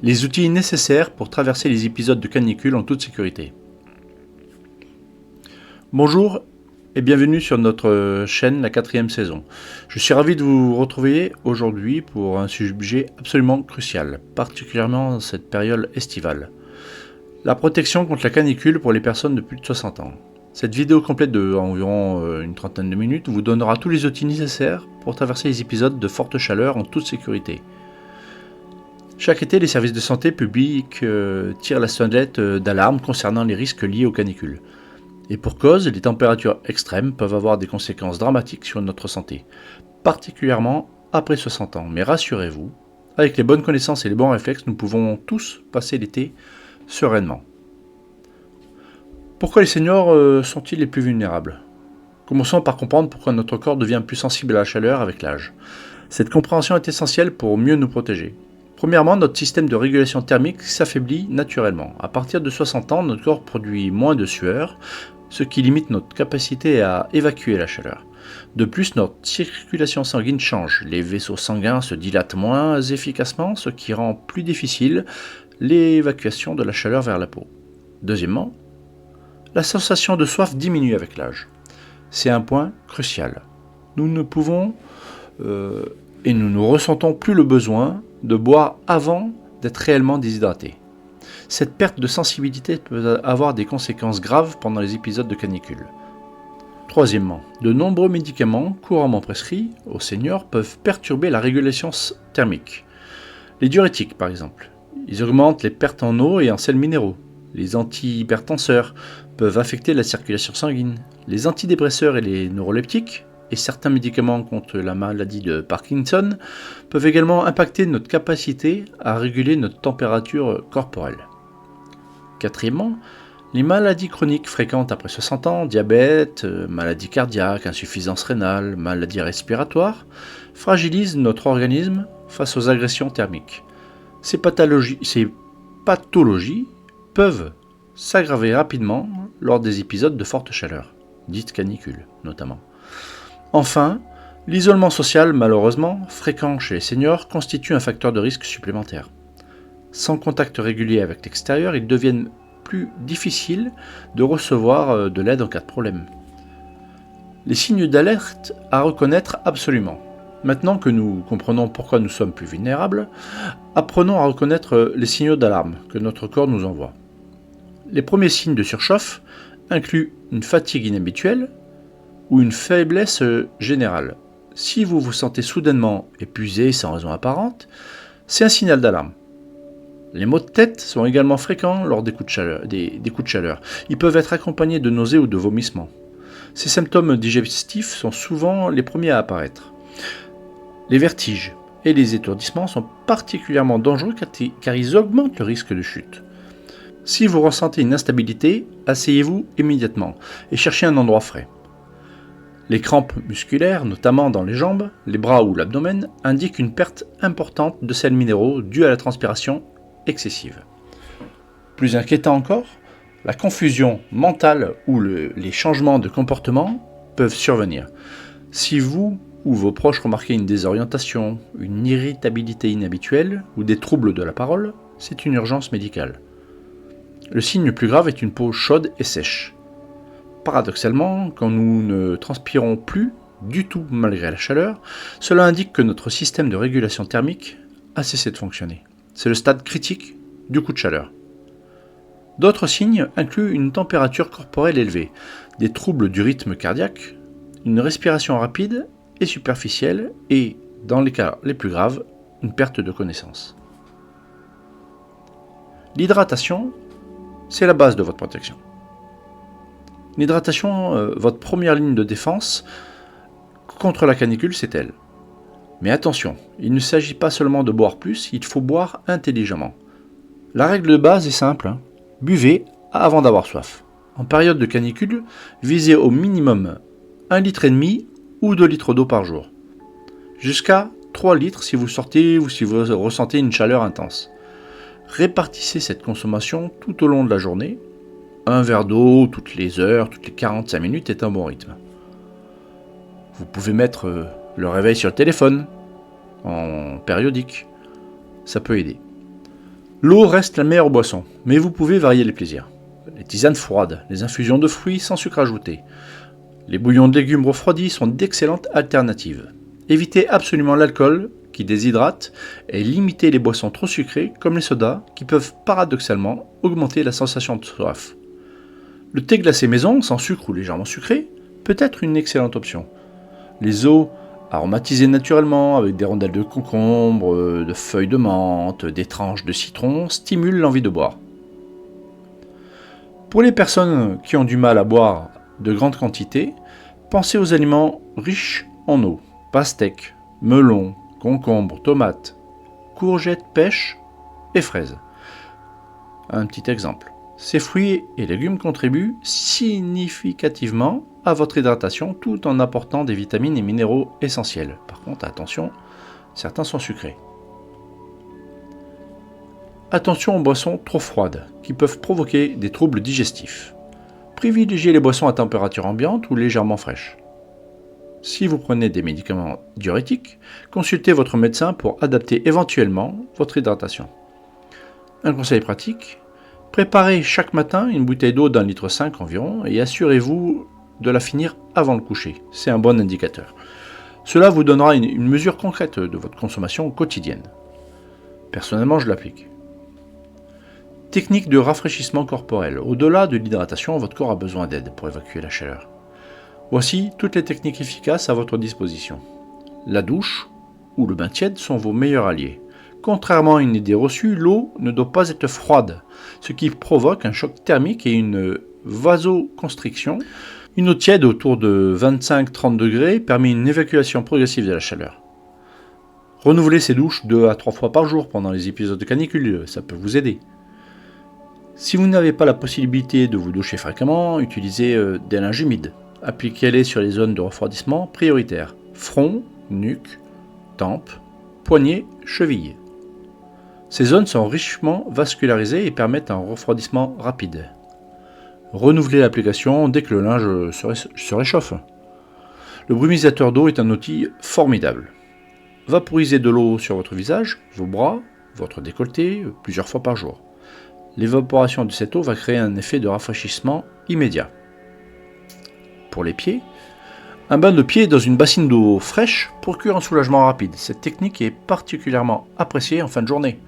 Les outils nécessaires pour traverser les épisodes de canicule en toute sécurité. Bonjour et bienvenue sur notre chaîne, la 4e saison. Je suis ravi de vous retrouver aujourd'hui pour un sujet absolument crucial, particulièrement dans cette période estivale. La protection contre la canicule pour les personnes de plus de 60 ans. Cette vidéo complète de environ une trentaine de minutes vous donnera tous les outils nécessaires pour traverser les épisodes de forte chaleur en toute sécurité. Chaque été, les services de santé publics tirent la sonnette d'alarme concernant les risques liés aux canicules. Et pour cause, les températures extrêmes peuvent avoir des conséquences dramatiques sur notre santé, particulièrement après 60 ans. Mais rassurez-vous, avec les bonnes connaissances et les bons réflexes, nous pouvons tous passer l'été sereinement. Pourquoi les seniors sont-ils les plus vulnérables ? Commençons par comprendre pourquoi notre corps devient plus sensible à la chaleur avec l'âge. Cette compréhension est essentielle pour mieux nous protéger. Premièrement, notre système de régulation thermique s'affaiblit naturellement. À partir de 60 ans, notre corps produit moins de sueur, ce qui limite notre capacité à évacuer la chaleur. De plus, notre circulation sanguine change. Les vaisseaux sanguins se dilatent moins efficacement, ce qui rend plus difficile l'évacuation de la chaleur vers la peau. Deuxièmement, la sensation de soif diminue avec l'âge. C'est un point crucial. Nous ne pouvons et nous ne ressentons plus le besoin de boire avant d'être réellement déshydraté. Cette perte de sensibilité peut avoir des conséquences graves pendant les épisodes de canicule. Troisièmement, de nombreux médicaments couramment prescrits aux seniors peuvent perturber la régulation thermique. Les diurétiques par exemple, ils augmentent les pertes en eau et en sels minéraux. Les antihypertenseurs peuvent affecter la circulation sanguine. Les antidépresseurs et les neuroleptiques et certains médicaments contre la maladie de Parkinson peuvent également impacter notre capacité à réguler notre température corporelle. Quatrièmement, les maladies chroniques fréquentes après 60 ans, diabète, maladies cardiaques, insuffisance rénale, maladies respiratoires, fragilisent notre organisme face aux agressions thermiques. Ces pathologies peuvent s'aggraver rapidement lors des épisodes de forte chaleur, dites canicules notamment. Enfin, l'isolement social, malheureusement, fréquent chez les seniors, constitue un facteur de risque supplémentaire. Sans contact régulier avec l'extérieur, ils deviennent plus difficiles de recevoir de l'aide en cas de problème. Les signes d'alerte à reconnaître absolument. Maintenant que nous comprenons pourquoi nous sommes plus vulnérables, apprenons à reconnaître les signaux d'alarme que notre corps nous envoie. Les premiers signes de surchauffe incluent une fatigue inhabituelle, ou une faiblesse générale. Si vous vous sentez soudainement épuisé sans raison apparente, c'est un signal d'alarme. Les maux de tête sont également fréquents lors des coups de chaleur. Ils peuvent être accompagnés de nausées ou de vomissements. Ces symptômes digestifs sont souvent les premiers à apparaître. Les vertiges et les étourdissements sont particulièrement dangereux car ils augmentent le risque de chute. Si vous ressentez une instabilité, asseyez-vous immédiatement et cherchez un endroit frais. Les crampes musculaires, notamment dans les jambes, les bras ou l'abdomen, indiquent une perte importante de sels minéraux due à la transpiration excessive. Plus inquiétant encore, la confusion mentale ou les changements de comportement peuvent survenir. Si vous ou vos proches remarquez une désorientation, une irritabilité inhabituelle ou des troubles de la parole, c'est une urgence médicale. Le signe le plus grave est une peau chaude et sèche. Paradoxalement, quand nous ne transpirons plus du tout malgré la chaleur, cela indique que notre système de régulation thermique a cessé de fonctionner. C'est le stade critique du coup de chaleur. D'autres signes incluent une température corporelle élevée, des troubles du rythme cardiaque, une respiration rapide et superficielle et, dans les cas les plus graves, une perte de connaissance. L'hydratation, c'est la base de votre protection. L'hydratation, votre première ligne de défense contre la canicule, c'est elle. Mais attention, il ne s'agit pas seulement de boire plus, il faut boire intelligemment. La règle de base est simple, buvez avant d'avoir soif. En période de canicule, visez au minimum 1,5 litre ou 2 litres d'eau par jour. Jusqu'à 3 litres si vous sortez ou si vous ressentez une chaleur intense. Répartissez cette consommation tout au long de la journée. Un verre d'eau toutes les heures, toutes les 45 minutes est un bon rythme. Vous pouvez mettre le réveil sur le téléphone, en périodique. Ça peut aider. L'eau reste la meilleure boisson, mais vous pouvez varier les plaisirs. Les tisanes froides, les infusions de fruits sans sucre ajouté, les bouillons de légumes refroidis sont d'excellentes alternatives. Évitez absolument l'alcool qui déshydrate et limitez les boissons trop sucrées comme les sodas qui peuvent paradoxalement augmenter la sensation de soif. Le thé glacé maison, sans sucre ou légèrement sucré, peut être une excellente option. Les eaux aromatisées naturellement avec des rondelles de concombre, de feuilles de menthe, des tranches de citron stimulent l'envie de boire. Pour les personnes qui ont du mal à boire de grandes quantités, pensez aux aliments riches en eau, pastèques, melons, concombres, tomates, courgettes, pêches et fraises. Un petit exemple. Ces fruits et légumes contribuent significativement à votre hydratation tout en apportant des vitamines et minéraux essentiels. Par contre, attention, certains sont sucrés. Attention aux boissons trop froides qui peuvent provoquer des troubles digestifs. Privilégiez les boissons à température ambiante ou légèrement fraîche. Si vous prenez des médicaments diurétiques, consultez votre médecin pour adapter éventuellement votre hydratation. Un conseil pratique, préparez chaque matin une bouteille d'eau d'1,5 litre environ et assurez-vous de la finir avant le coucher. C'est un bon indicateur. Cela vous donnera une mesure concrète de votre consommation quotidienne. Personnellement, je l'applique. Technique de rafraîchissement corporel. Au-delà de l'hydratation, votre corps a besoin d'aide pour évacuer la chaleur. Voici toutes les techniques efficaces à votre disposition. La douche ou le bain tiède sont vos meilleurs alliés. Contrairement à une idée reçue, l'eau ne doit pas être froide, ce qui provoque un choc thermique et une vasoconstriction. Une eau tiède autour de 25-30 degrés permet une évacuation progressive de la chaleur. Renouvelez ces douches 2 à 3 fois par jour pendant les épisodes de canicule, ça peut vous aider. Si vous n'avez pas la possibilité de vous doucher fréquemment, utilisez des linges humides. Appliquez-les sur les zones de refroidissement prioritaires. Front, nuque, tempes, poignets, chevilles. Ces zones sont richement vascularisées et permettent un refroidissement rapide. Renouvelez l'application dès que le linge se réchauffe. Le brumisateur d'eau est un outil formidable. Vaporisez de l'eau sur votre visage, vos bras, votre décolleté plusieurs fois par jour. L'évaporation de cette eau va créer un effet de rafraîchissement immédiat. Pour les pieds, un bain de pied dans une bassine d'eau fraîche procure un soulagement rapide. Cette technique est particulièrement appréciée en fin de journée.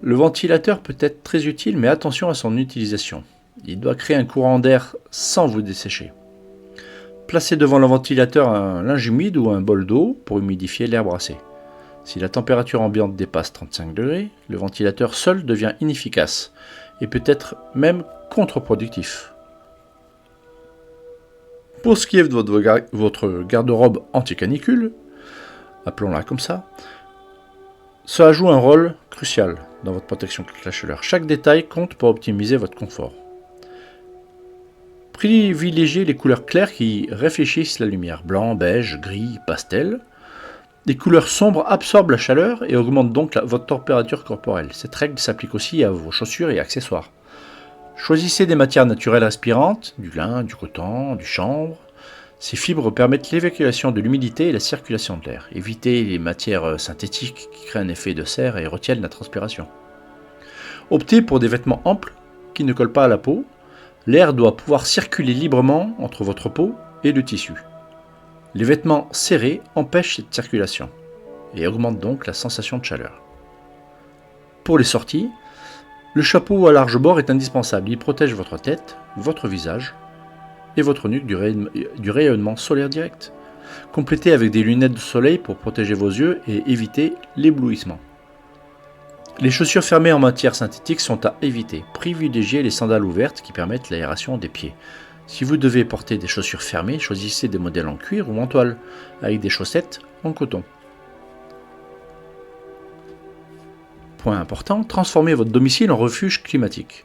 Le ventilateur peut être très utile, mais attention à son utilisation. Il doit créer un courant d'air sans vous dessécher. Placez devant le ventilateur un linge humide ou un bol d'eau pour humidifier l'air brassé. Si la température ambiante dépasse 35 degrés, le ventilateur seul devient inefficace et peut être même contre-productif. Pour ce qui est de votre garde-robe anti-canicule, appelons-la comme ça joue un rôle crucial dans votre protection contre la chaleur. Chaque détail compte pour optimiser votre confort. Privilégiez les couleurs claires qui réfléchissent la lumière, blanc, beige, gris, pastel. Les couleurs sombres absorbent la chaleur et augmentent donc votre température corporelle. Cette règle s'applique aussi à vos chaussures et accessoires. Choisissez des matières naturelles respirantes, du lin, du coton, du chanvre. Ces fibres permettent l'évacuation de l'humidité et la circulation de l'air. Évitez les matières synthétiques qui créent un effet de serre et retiennent la transpiration. Optez pour des vêtements amples qui ne collent pas à la peau. L'air doit pouvoir circuler librement entre votre peau et le tissu. Les vêtements serrés empêchent cette circulation et augmentent donc la sensation de chaleur. Pour les sorties, le chapeau à large bord est indispensable. Il protège votre tête, votre visage et votre nuque du rayonnement solaire direct. Complétez avec des lunettes de soleil pour protéger vos yeux et éviter l'éblouissement. Les chaussures fermées en matière synthétique sont à éviter. Privilégiez les sandales ouvertes qui permettent l'aération des pieds. Si vous devez porter des chaussures fermées, choisissez des modèles en cuir ou en toile, avec des chaussettes en coton. Point important, transformez votre domicile en refuge climatique.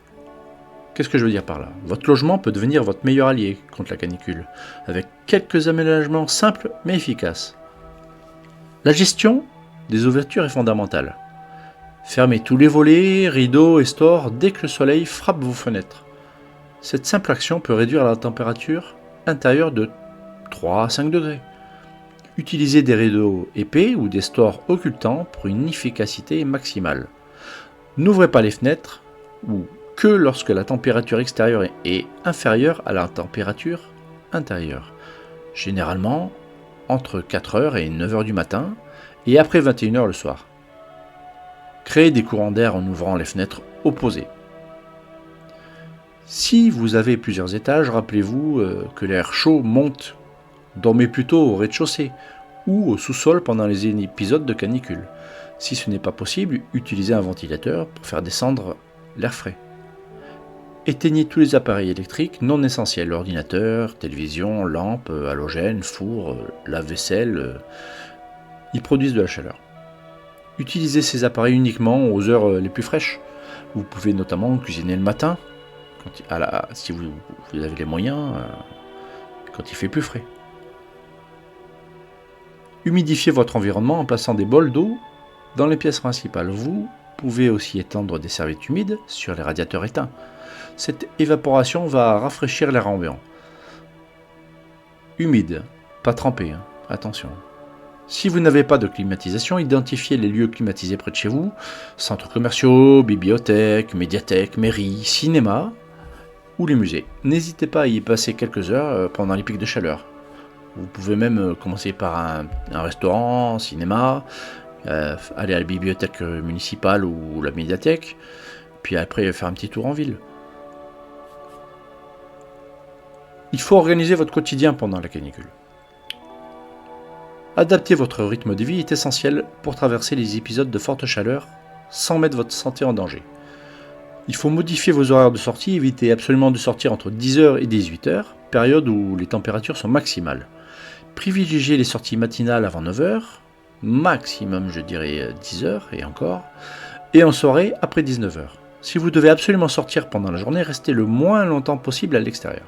Qu'est-ce que je veux dire par là ? Votre logement peut devenir votre meilleur allié contre la canicule, avec quelques aménagements simples mais efficaces. La gestion des ouvertures est fondamentale. Fermez tous les volets, rideaux et stores dès que le soleil frappe vos fenêtres. Cette simple action peut réduire la température intérieure de 3 à 5 degrés. Utilisez des rideaux épais ou des stores occultants pour une efficacité maximale. N'ouvrez pas les fenêtres ou que lorsque la température extérieure est inférieure à la température intérieure. Généralement entre 4h et 9h du matin et après 21h le soir. Créez des courants d'air en ouvrant les fenêtres opposées. Si vous avez plusieurs étages, rappelez-vous que l'air chaud monte. Dormez plutôt au rez-de-chaussée ou au sous-sol pendant les épisodes de canicule. Si ce n'est pas possible, utilisez un ventilateur pour faire descendre l'air frais. Éteignez tous les appareils électriques non essentiels, ordinateur, télévision, lampe, halogène, four, lave-vaisselle. Ils produisent de la chaleur. Utilisez ces appareils uniquement aux heures les plus fraîches. Vous pouvez notamment cuisiner le matin, si vous avez les moyens, quand il fait plus frais. Humidifiez votre environnement en plaçant des bols d'eau dans les pièces principales. Vous pouvez aussi étendre des serviettes humides sur les radiateurs éteints. Cette évaporation va rafraîchir l'air ambiant. Humide, pas trempé, attention. Si vous n'avez pas de climatisation, identifiez les lieux climatisés près de chez vous, centres commerciaux, bibliothèques, médiathèques, mairies, cinémas ou les musées. N'hésitez pas à y passer quelques heures pendant les pics de chaleur. Vous pouvez même commencer par un restaurant, un cinéma, aller à la bibliothèque municipale ou la médiathèque, puis après faire un petit tour en ville. Il faut organiser votre quotidien pendant la canicule. Adapter votre rythme de vie est essentiel pour traverser les épisodes de forte chaleur sans mettre votre santé en danger. Il faut modifier vos horaires de sortie, évitez absolument de sortir entre 10h et 18h, période où les températures sont maximales. Privilégiez les sorties matinales avant 9h, maximum je dirais 10h et encore, et en soirée après 19h. Si vous devez absolument sortir pendant la journée, restez le moins longtemps possible à l'extérieur.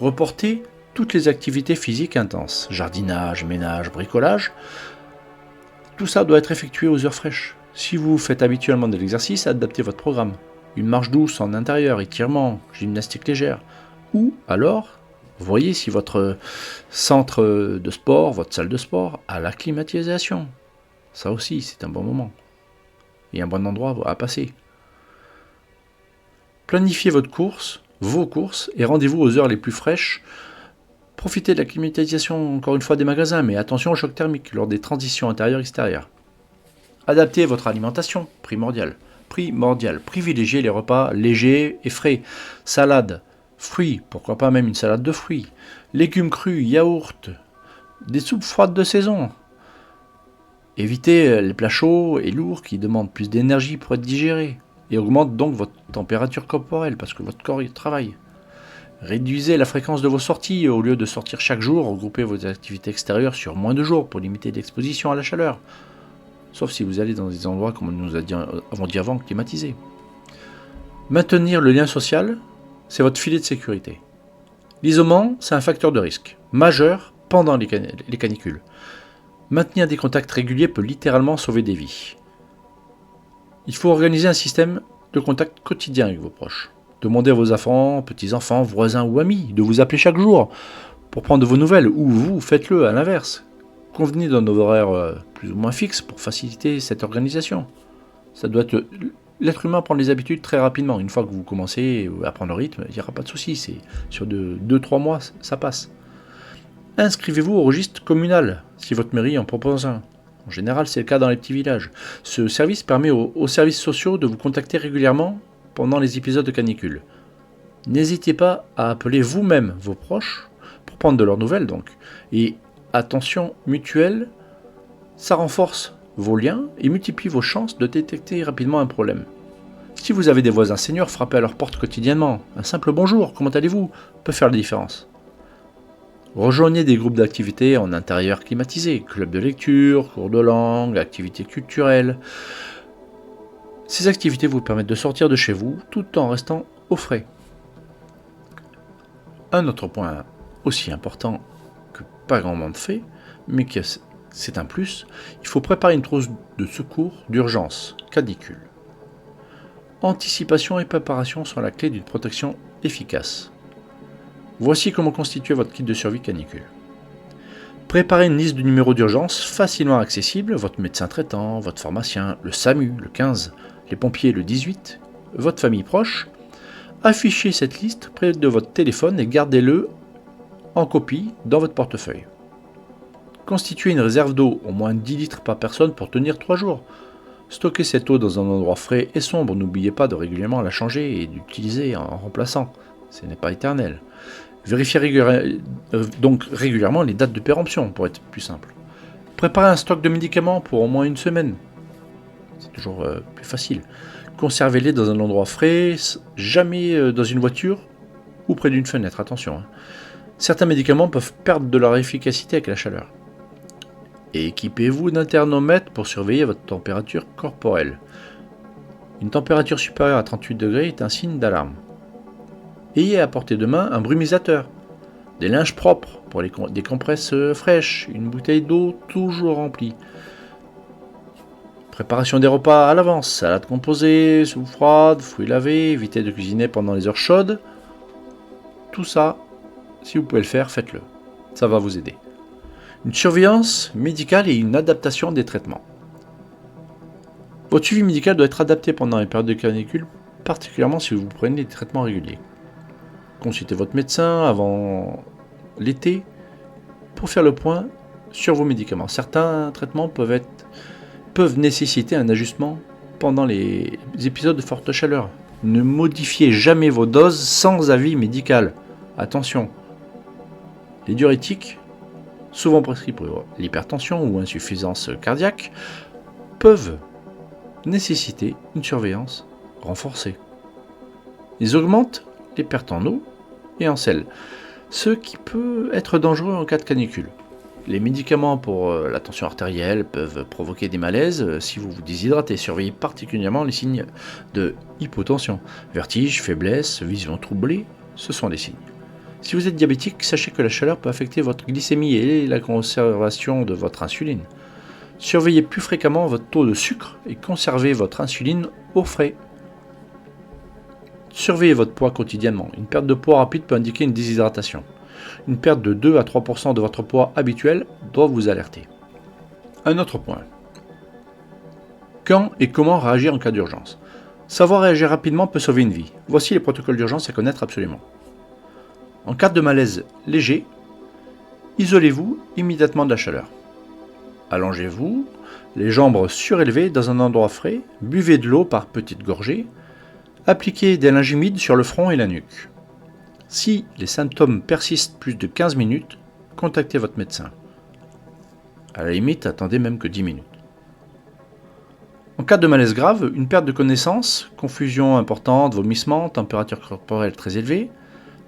Reportez toutes les activités physiques intenses, jardinage, ménage, bricolage, tout ça doit être effectué aux heures fraîches. Si vous faites habituellement de l'exercice, adaptez votre programme. Une marche douce en intérieur, étirement, gymnastique légère. Ou alors, voyez si votre centre de sport, votre salle de sport, a la climatisation. Ça aussi, c'est un bon moment. Et un bon endroit à passer. Planifiez vos courses, et rendez-vous aux heures les plus fraîches. Profitez de la climatisation, encore une fois, des magasins, mais attention au choc thermique lors des transitions intérieures-extérieures. Adaptez votre alimentation, primordial. Privilégiez les repas légers et frais. Salade, fruits, pourquoi pas même une salade de fruits. Légumes crus, yaourts, des soupes froides de saison. Évitez les plats chauds et lourds qui demandent plus d'énergie pour être digérés et augmentent donc votre température corporelle parce que votre corps y travaille. Réduisez la fréquence de vos sorties. Au lieu de sortir chaque jour, regroupez vos activités extérieures sur moins de jours pour limiter l'exposition à la chaleur. Sauf si vous allez dans des endroits, comme on nous avons dit avant, climatisés. Maintenir le lien social, c'est votre filet de sécurité. L'isolement, c'est un facteur de risque majeur pendant les canicules. Maintenir des contacts réguliers peut littéralement sauver des vies. Il faut organiser un système de contact quotidien avec vos proches. Demandez à vos enfants, petits-enfants, voisins ou amis de vous appeler chaque jour pour prendre de vos nouvelles, ou vous, faites-le à l'inverse. Convenez d'un horaire plus ou moins fixe pour faciliter cette organisation. Ça doit être... L'être humain prend les habitudes très rapidement. Une fois que vous commencez à prendre le rythme, il n'y aura pas de souci. C'est sur 2-3 mois, ça passe. Inscrivez-vous au registre communal, si votre mairie en propose un. En général, c'est le cas dans les petits villages. Ce service permet aux services sociaux de vous contacter régulièrement pendant les épisodes de canicule. N'hésitez pas à appeler vous-même vos proches pour prendre de leurs nouvelles donc. Et attention mutuelle, ça renforce vos liens et multiplie vos chances de détecter rapidement un problème. Si vous avez des voisins seniors, frappez à leur porte quotidiennement. Un simple bonjour, comment allez-vous peut faire la différence. Rejoignez des groupes d'activités en intérieur climatisé, club de lecture, cours de langue, activités culturelles. Ces activités vous permettent de sortir de chez vous tout en restant au frais. Un autre point aussi important que pas grand monde fait, mais que c'est un plus, il faut préparer une trousse de secours d'urgence, canicule. Anticipation et préparation sont la clé d'une protection efficace. Voici comment constituer votre kit de survie canicule. Préparez une liste de numéros d'urgence facilement accessible, votre médecin traitant, votre pharmacien, le SAMU, le 15, les pompiers le 18, votre famille proche, affichez cette liste près de votre téléphone et gardez-le en copie dans votre portefeuille. Constituez une réserve d'eau, au moins 10 litres par personne pour tenir 3 jours. Stockez cette eau dans un endroit frais et sombre, n'oubliez pas de régulièrement la changer et d'utiliser en remplaçant, ce n'est pas éternel. Vérifiez donc régulièrement les dates de péremption pour être plus simple. Préparez un stock de médicaments pour au moins une semaine, c'est toujours plus facile. Conservez-les dans un endroit frais, jamais dans une voiture ou près d'une fenêtre, attention. Certains médicaments peuvent perdre de leur efficacité avec la chaleur. Et équipez-vous d'un thermomètre pour surveiller votre température corporelle. Une température supérieure à 38 degrés est un signe d'alarme. Ayez à portée de main un brumisateur, des linges propres pour des compresses fraîches, une bouteille d'eau toujours remplie. Préparation des repas à l'avance, salade composée, soupe froide, fruits lavés, évitez de cuisiner pendant les heures chaudes. Tout ça, si vous pouvez le faire, faites-le. Ça va vous aider. Une surveillance médicale et une adaptation des traitements. Votre suivi médical doit être adapté pendant les périodes de canicule, particulièrement si vous prenez des traitements réguliers. Consultez votre médecin avant l'été pour faire le point sur vos médicaments. Certains traitements peuvent nécessiter un ajustement pendant les épisodes de forte chaleur. Ne modifiez jamais vos doses sans avis médical. Attention, les diurétiques, souvent prescrits pour l'hypertension ou insuffisance cardiaque, peuvent nécessiter une surveillance renforcée. Ils augmentent les pertes en eau et en sel, ce qui peut être dangereux en cas de canicule. Les médicaments pour la tension artérielle peuvent provoquer des malaises si vous vous déshydratez. Surveillez particulièrement les signes de hypotension. Vertige, faiblesse, vision troublée, ce sont des signes. Si vous êtes diabétique, sachez que la chaleur peut affecter votre glycémie et la conservation de votre insuline. Surveillez plus fréquemment votre taux de sucre et conservez votre insuline au frais. Surveillez votre poids quotidiennement. Une perte de poids rapide peut indiquer une déshydratation. Une perte de 2 à 3% de votre poids habituel doit vous alerter. Un autre point. Quand et comment réagir en cas d'urgence? Savoir réagir rapidement peut sauver une vie. Voici les protocoles d'urgence à connaître absolument. En cas de malaise léger, isolez-vous immédiatement de la chaleur. Allongez-vous, les jambes surélevées dans un endroit frais, buvez de l'eau par petites gorgées, appliquez des linges humides sur le front et la nuque. Si les symptômes persistent plus de 15 minutes, contactez votre médecin. À la limite, attendez même que 10 minutes. En cas de malaise grave, une perte de connaissance, confusion importante, vomissement, température corporelle très élevée,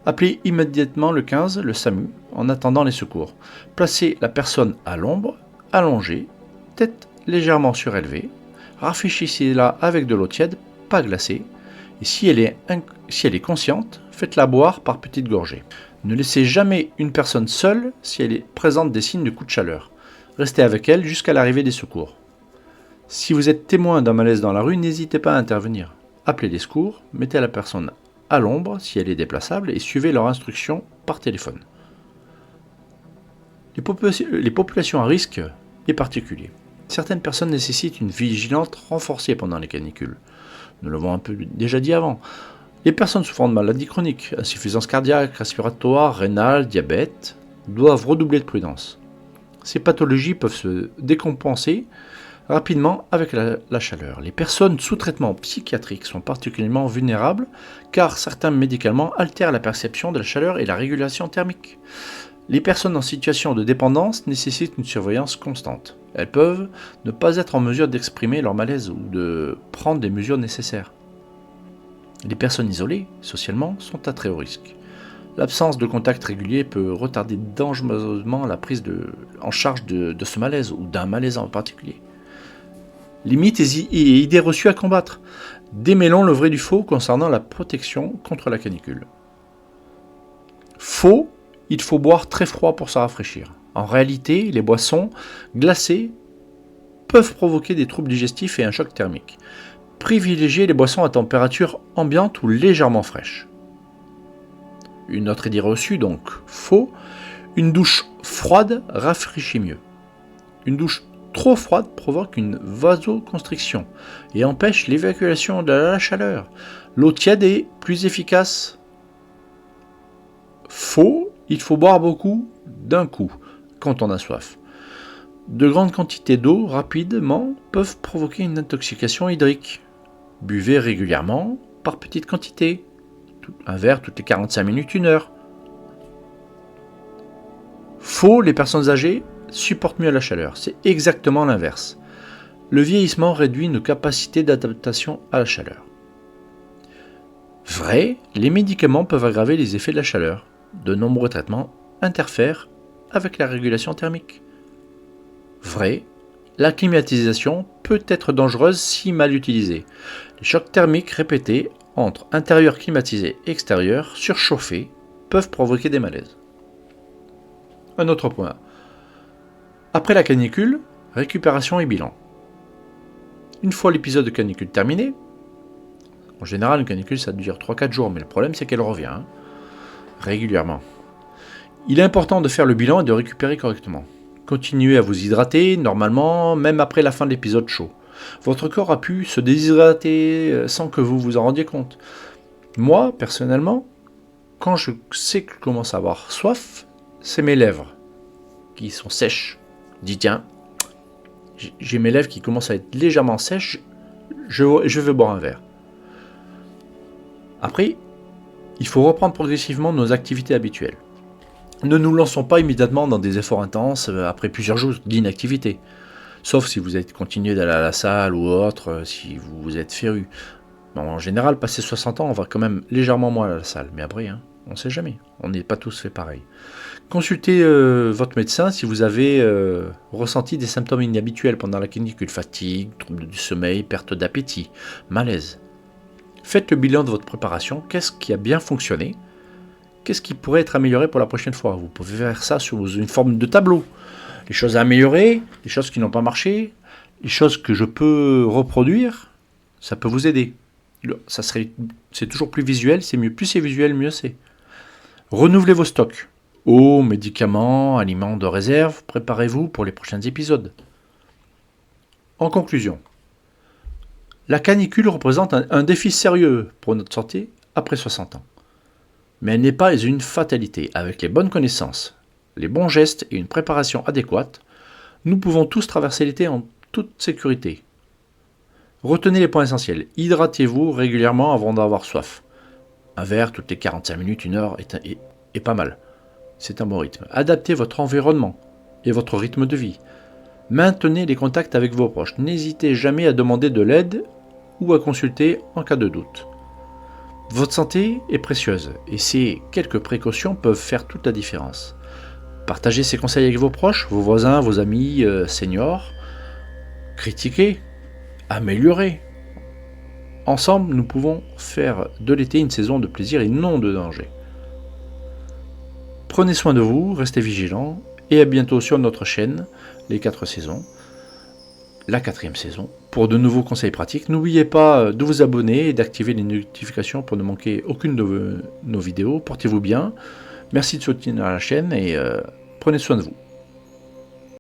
appelez immédiatement le 15, le SAMU, en attendant les secours. Placez la personne à l'ombre, allongée, tête légèrement surélevée, rafraîchissez-la avec de l'eau tiède, pas glacée, et si elle est consciente, faites-la boire par petites gorgées. Ne laissez jamais une personne seule si elle présente des signes de coup de chaleur. Restez avec elle jusqu'à l'arrivée des secours. Si vous êtes témoin d'un malaise dans la rue, n'hésitez pas à intervenir. Appelez les secours, mettez la personne à l'ombre si elle est déplaçable et suivez leurs instructions par téléphone. Les populations à risque est particulier. Certaines personnes nécessitent une vigilance renforcée pendant les canicules. Nous l'avons un peu déjà dit avant. Les personnes souffrant de maladies chroniques, insuffisance cardiaque, respiratoire, rénale, diabète, doivent redoubler de prudence. Ces pathologies peuvent se décompenser rapidement avec la chaleur. Les personnes sous traitement psychiatrique sont particulièrement vulnérables car certains médicaments altèrent la perception de la chaleur et la régulation thermique. Les personnes en situation de dépendance nécessitent une surveillance constante. Elles peuvent ne pas être en mesure d'exprimer leur malaise ou de prendre des mesures nécessaires. Les personnes isolées, socialement, sont à très haut risque. L'absence de contact régulier peut retarder dangereusement la prise en charge de ce malaise ou d'un malaise en particulier. Les mythes et idées reçues à combattre. Démêlons le vrai du faux concernant la protection contre la canicule. Faux, il faut boire très froid pour se rafraîchir. En réalité, les boissons glacées peuvent provoquer des troubles digestifs et un choc thermique. Privilégiez les boissons à température ambiante ou légèrement fraîche. Une autre idée reçue, donc faux, une douche froide rafraîchit mieux. Une douche trop froide provoque une vasoconstriction et empêche l'évacuation de la chaleur. L'eau tiède est plus efficace. Faux, il faut boire beaucoup d'un coup quand on a soif. De grandes quantités d'eau rapidement peuvent provoquer une intoxication hydrique. Buvez régulièrement par petites quantités. Un verre toutes les 45 minutes, 1 heure. Faux, les personnes âgées supportent mieux la chaleur. C'est exactement l'inverse. Le vieillissement réduit nos capacités d'adaptation à la chaleur. Vrai, les médicaments peuvent aggraver les effets de la chaleur. De nombreux traitements interfèrent avec la régulation thermique. Vrai, la climatisation peut être dangereuse si mal utilisée. Les chocs thermiques répétés entre intérieur climatisé et extérieur surchauffé peuvent provoquer des malaises. Un autre point. Après la canicule, récupération et bilan. Une fois l'épisode de canicule terminé, en général une canicule ça dure 3-4 jours, mais le problème c'est qu'elle revient régulièrement. Il est important de faire le bilan et de récupérer correctement. Continuez à vous hydrater normalement, même après la fin de l'épisode chaud. Votre corps a pu se déshydrater sans que vous vous en rendiez compte. Moi, personnellement, quand je sais que je commence à avoir soif, c'est mes lèvres qui sont sèches. Je dis tiens, j'ai mes lèvres qui commencent à être légèrement sèches, je veux boire un verre. Après, il faut reprendre progressivement nos activités habituelles. Ne nous lançons pas immédiatement dans des efforts intenses après plusieurs jours d'inactivité. Sauf si vous êtes continué d'aller à la salle ou autre, si vous êtes féru. Bon, en général, passé 60 ans, on va quand même légèrement moins à la salle. Mais après, on ne sait jamais. On n'est pas tous fait pareil. Consultez votre médecin si vous avez ressenti des symptômes inhabituels pendant la canicule. Fatigue, troubles du sommeil, perte d'appétit, malaise. Faites le bilan de votre préparation. Qu'est-ce qui a bien fonctionné ? Qu'est-ce qui pourrait être amélioré pour la prochaine fois ? Vous pouvez faire ça sous une forme de tableau. Les choses à améliorer, les choses qui n'ont pas marché, les choses que je peux reproduire, ça peut vous aider. C'est toujours plus visuel, c'est mieux. Plus c'est visuel, mieux c'est. Renouvelez vos stocks. Eau, médicaments, aliments de réserve, préparez-vous pour les prochains épisodes. En conclusion, la canicule représente un défi sérieux pour notre santé après 60 ans. Mais elle n'est pas une fatalité. Avec les bonnes connaissances, les bons gestes et une préparation adéquate, nous pouvons tous traverser l'été en toute sécurité. Retenez les points essentiels. Hydratez-vous régulièrement avant d'avoir soif. Un verre toutes les 45 minutes, 1 heure est pas mal. C'est un bon rythme. Adaptez votre environnement et votre rythme de vie. Maintenez les contacts avec vos proches. N'hésitez jamais à demander de l'aide ou à consulter en cas de doute. Votre santé est précieuse et ces quelques précautions peuvent faire toute la différence. Partagez ces conseils avec vos proches, vos voisins, vos amis, seniors. Critiquez, améliorez. Ensemble, nous pouvons faire de l'été une saison de plaisir et non de danger. Prenez soin de vous, restez vigilants et à bientôt sur notre chaîne, les 4 saisons, la 4e saison, pour de nouveaux conseils pratiques. N'oubliez pas de vous abonner et d'activer les notifications pour ne manquer aucune de nos vidéos. Portez-vous bien, merci de soutenir la chaîne et prenez soin de vous.